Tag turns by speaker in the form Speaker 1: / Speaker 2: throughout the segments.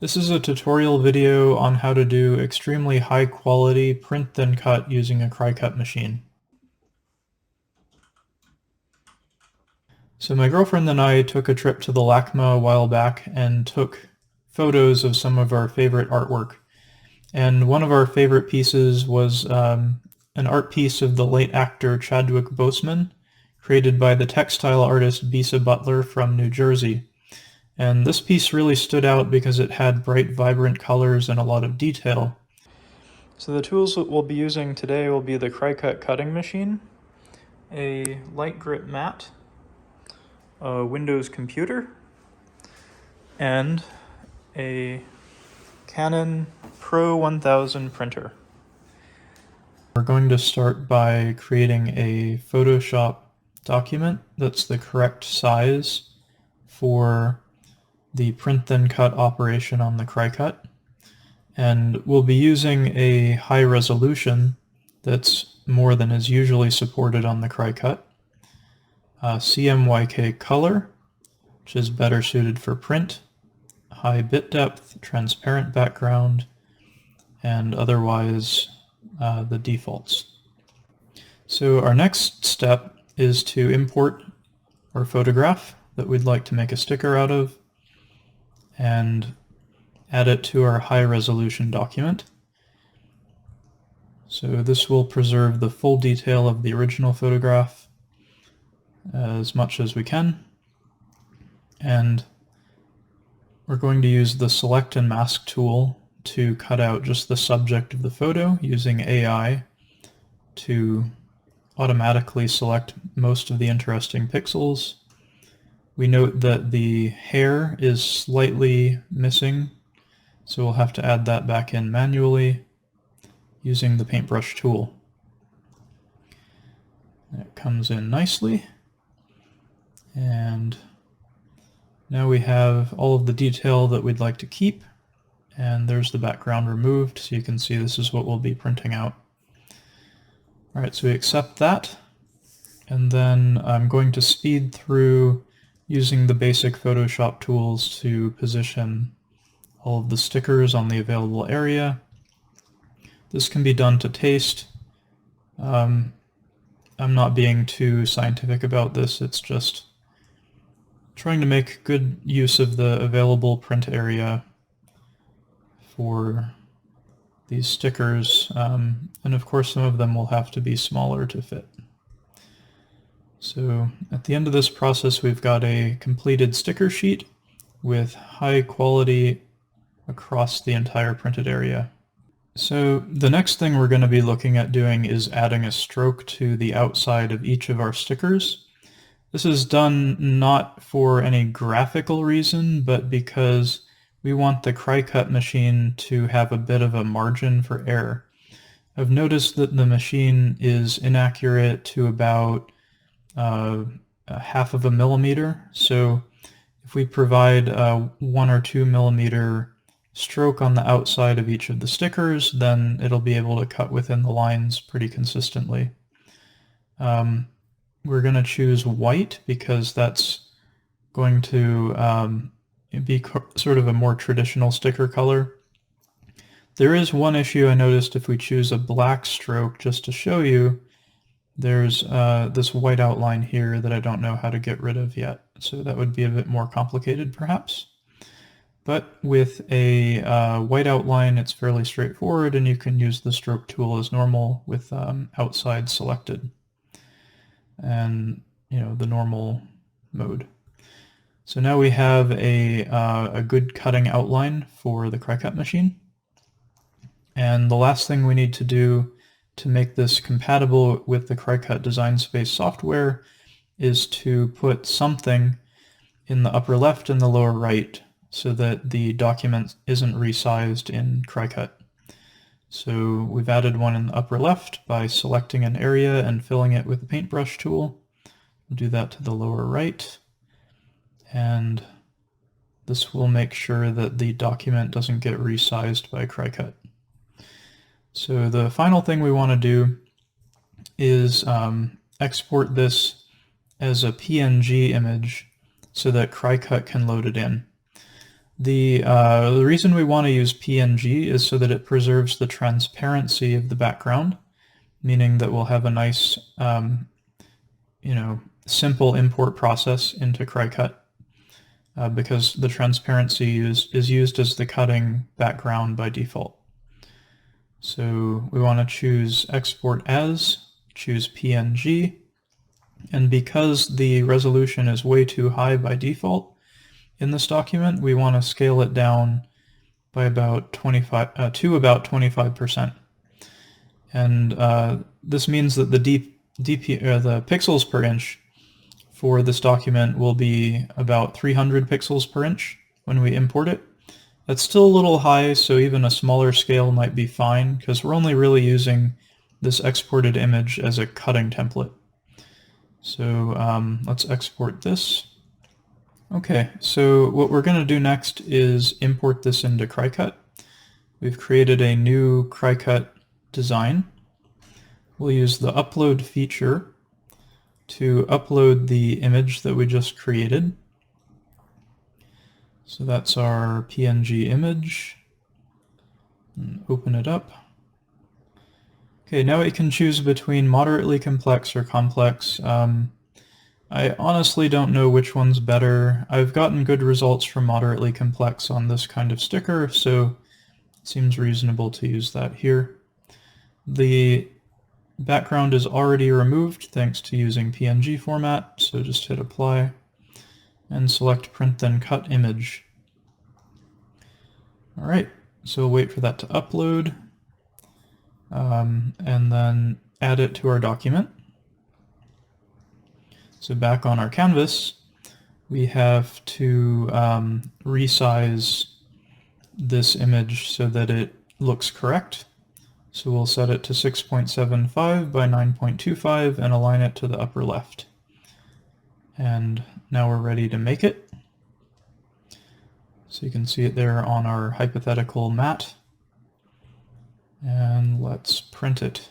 Speaker 1: This is a tutorial video on how to do extremely high quality print then cut using a CriCut machine. So my girlfriend and I took a trip to the LACMA a while back and took photos of some of our favorite artwork. And one of our favorite pieces was an art piece of the late actor Chadwick Boseman, created by the textile artist Bisa Butler from New Jersey. And this piece really stood out because it had bright, vibrant colors and a lot of detail. So the tools that we'll be using today will be the CriCut cutting machine, a light grip mat, a Windows computer, and a Canon Pro-1000 printer. We're going to start by creating a Photoshop document that's the correct size for the print then cut operation on the CriCut. And we'll be using a high resolution that's more than is usually supported on the CriCut. CMYK color, which is better suited for print, high bit depth, transparent background, and otherwise the defaults. So our next step is to import our photograph that we'd like to make a sticker out of and add it to our high resolution document. So this will preserve the full detail of the original photograph as much as we can. And we're going to use the select and mask tool to cut out just the subject of the photo using AI to automatically select most of the interesting pixels. We note that the hair is slightly missing, so we'll have to add that back in manually using the paintbrush tool. It comes in nicely, and now we have all of the detail that we'd like to keep, and there's the background removed, so you can see this is what we'll be printing out. Alright, so we accept that, and then I'm going to speed through using the basic Photoshop tools to position all of the stickers on the available area. This can be done to taste. I'm not being too scientific about this, it's just trying to make good use of the available print area for these stickers, and of course some of them will have to be smaller to fit. So at the end of this process we've got a completed sticker sheet with high quality across the entire printed area. So the next thing we're going to be looking at doing is adding a stroke to the outside of each of our stickers. This is done not for any graphical reason, but because we want the CriCut machine to have a bit of a margin for error. I've noticed that the machine is inaccurate to about a half of a millimeter, so if we provide a 1 or 2 millimeter stroke on the outside of each of the stickers, then it'll be able to cut within the lines pretty consistently. We're going to choose white because that's going to be sort of a more traditional sticker color. There is one issue I noticed if we choose a black stroke, just to show you. There's this white outline here that I don't know how to get rid of yet, so that would be a bit more complicated perhaps. But with a white outline it's fairly straightforward, and you can use the stroke tool as normal with outside selected and the normal mode. So now we have a good cutting outline for the CriCut machine, and the last thing we need to do to make this compatible with the CriCut Design Space software is to put something in the upper left and the lower right so that the document isn't resized in CriCut. So we've added one in the upper left by selecting an area and filling it with the paintbrush tool. We'll do that to the lower right, and this will make sure that the document doesn't get resized by CriCut. So the final thing we want to do is export this as a PNG image so that CriCut can load it in. The reason we want to use PNG is so that it preserves the transparency of the background, meaning that we'll have a nice, simple import process into CriCut, because the transparency is used as the cutting background by default. So we want to choose Export As, choose PNG, and because the resolution is way too high by default in this document, we want to scale it down by about 25%. And this means that the pixels per inch for this document will be about 300 pixels per inch when we import it. That's still a little high, so even a smaller scale might be fine, because we're only really using this exported image as a cutting template. So let's export this. Okay, so what we're going to do next is import this into CriCut. We've created a new CriCut design. We'll use the upload feature to upload the image that we just created. So that's our PNG image. And open it up. Okay, now we can choose between moderately complex or complex. I honestly don't know which one's better. I've gotten good results from moderately complex on this kind of sticker, so it seems reasonable to use that here. The background is already removed thanks to using PNG format, so just hit apply and select print then cut image. Alright, so we'll wait for that to upload and then add it to our document. So back on our canvas, we have to resize this image so that it looks correct. So we'll set it to 6.75 by 9.25 and align it to the upper left. And now we're ready to make it. So you can see it there on our hypothetical mat. And let's print it.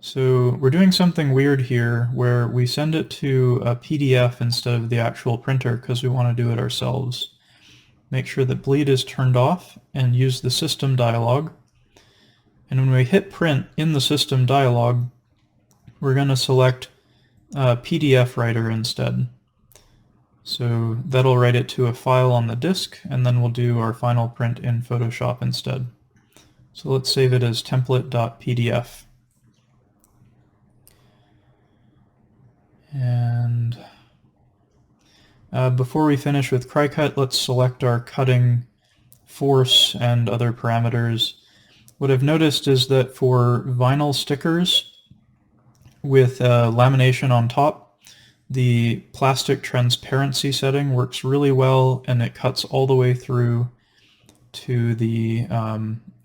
Speaker 1: So we're doing something weird here where we send it to a PDF instead of the actual printer because we want to do it ourselves. Make sure that bleed is turned off and use the system dialog. And when we hit print in the system dialog, we're going to select PDF writer instead. So that'll write it to a file on the disk, and then we'll do our final print in Photoshop instead. So let's save it as template.pdf. And before we finish with CriCut, let's select our cutting force and other parameters. What I've noticed is that for vinyl stickers with lamination on top, the plastic transparency setting works really well, and it cuts all the way through to the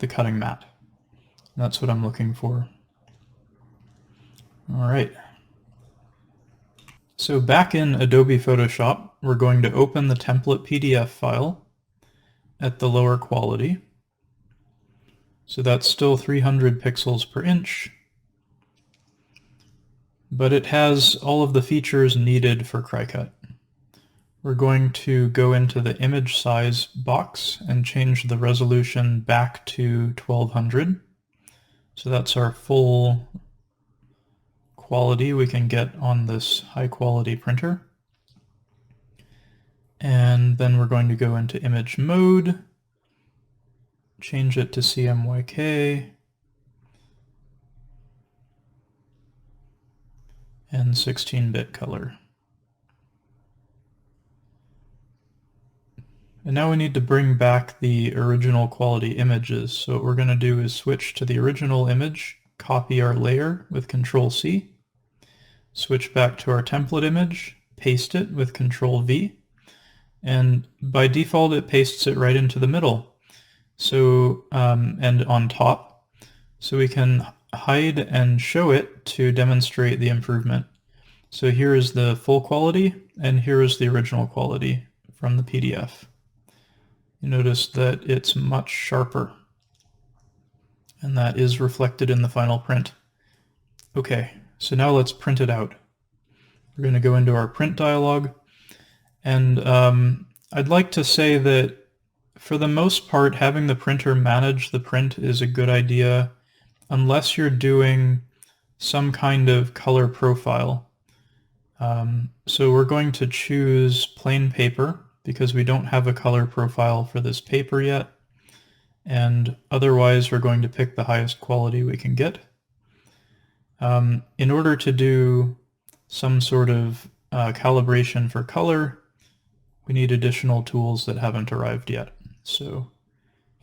Speaker 1: cutting mat. And that's what I'm looking for. All right. So back in Adobe Photoshop, we're going to open the template PDF file at the lower quality. So that's still 300 pixels per inch, but it has all of the features needed for CriCut. We're going to go into the image size box and change the resolution back to 1200. So that's our full quality we can get on this high quality printer. And then we're going to go into image mode, change it to CMYK, and 16-bit color. And now we need to bring back the original quality images. So what we're going to do is switch to the original image, copy our layer with Control-C, switch back to our template image, paste it with Control-V, and by default it pastes it right into the middle. So and on top, so we can hide and show it to demonstrate the improvement. So here is the full quality, and here is the original quality from the PDF. You notice that it's much sharper, and that is reflected in the final print. Okay, so now let's print it out. We're going to go into our print dialog, and I'd like to say that for the most part, having the printer manage the print is a good idea unless you're doing some kind of color profile. So we're going to choose plain paper because we don't have a color profile for this paper yet. And otherwise, we're going to pick the highest quality we can get. In order to do some sort of calibration for color, we need additional tools that haven't arrived yet. So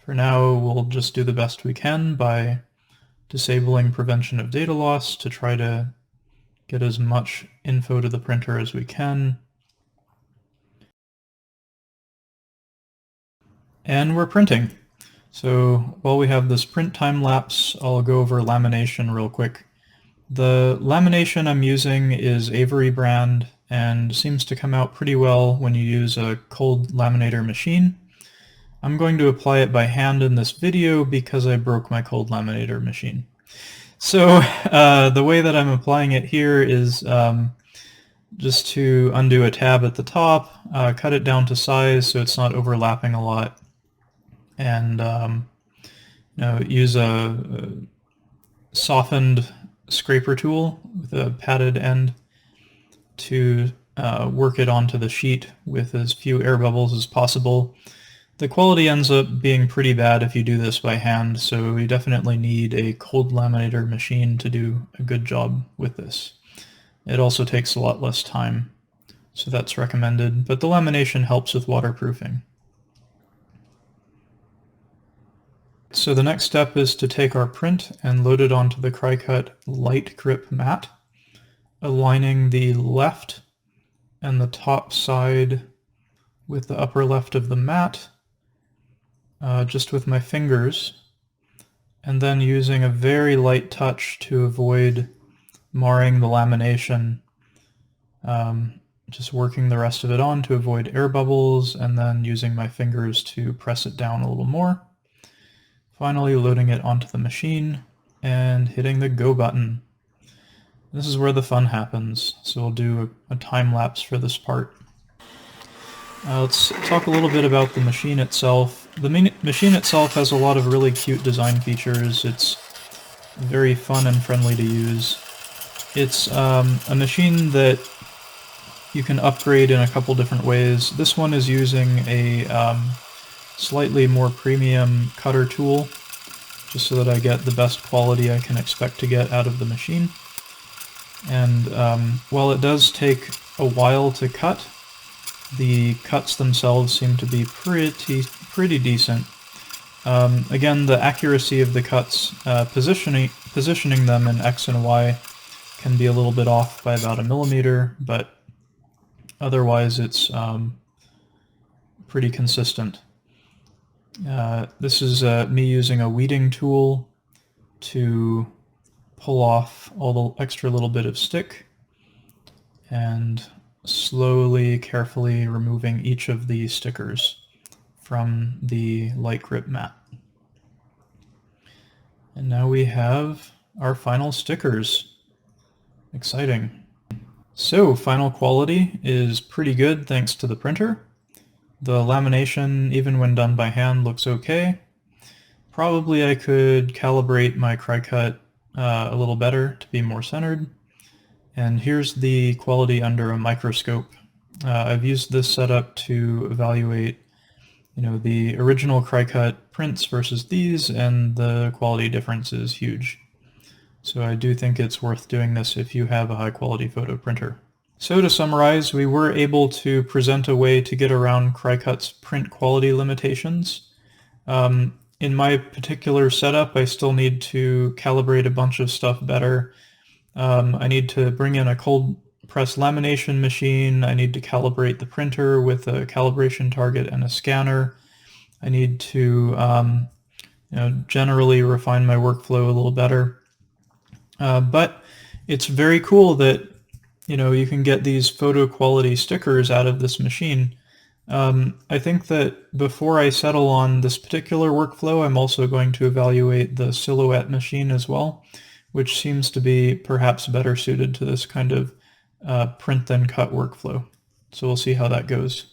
Speaker 1: for now, we'll just do the best we can by disabling prevention of data loss to try to get as much info to the printer as we can. And we're printing. So while we have this print time lapse, I'll go over lamination real quick. The lamination I'm using is Avery brand and seems to come out pretty well when you use a cold laminator machine. I'm going to apply it by hand in this video because I broke my cold laminator machine. So the way that I'm applying it here is just to undo a tab at the top, cut it down to size so it's not overlapping a lot, and use a softened scraper tool with a padded end to work it onto the sheet with as few air bubbles as possible. The quality ends up being pretty bad if you do this by hand, so you definitely need a cold laminator machine to do a good job with this. It also takes a lot less time, so that's recommended, but the lamination helps with waterproofing. So the next step is to take our print and load it onto the CriCut Light Grip mat, aligning the left and the top side with the upper left of the mat, just with my fingers, and then using a very light touch to avoid marring the lamination, just working the rest of it on to avoid air bubbles, and then using my fingers to press it down a little more. Finally loading it onto the machine and hitting the go button. This is where the fun happens, so we'll do a time lapse for this part. Let's talk a little bit about the machine itself. The machine itself has a lot of really cute design features. It's very fun and friendly to use. It's a machine that you can upgrade in a couple different ways. This one is using a slightly more premium cutter tool, just so that I get the best quality I can expect to get out of the machine. And while it does take a while to cut, the cuts themselves seem to be pretty decent. Again, the accuracy of the cuts, positioning them in X and Y can be a little bit off by about 1 millimeter, but otherwise it's pretty consistent. This is me using a weeding tool to pull off all the extra little bit of stick and slowly, carefully removing each of the stickers from the light grip mat. And now we have our final stickers. Exciting. So final quality is pretty good thanks to the printer. The lamination, even when done by hand, looks okay. Probably I could calibrate my CriCut a little better to be more centered. And here's the quality under a microscope. I've used this setup to evaluate, the original CriCut prints versus these, and the quality difference is huge. So I do think it's worth doing this if you have a high-quality photo printer. So to summarize, we were able to present a way to get around CriCut's print quality limitations. In my particular setup, I still need to calibrate a bunch of stuff better. I need to bring in a cold press lamination machine. I need to calibrate the printer with a calibration target and a scanner. I need to generally refine my workflow a little better. But it's very cool that you can get these photo quality stickers out of this machine. I think that before I settle on this particular workflow, I'm also going to evaluate the Silhouette machine as well, which seems to be perhaps better suited to this kind of print then cut workflow. So we'll see how that goes.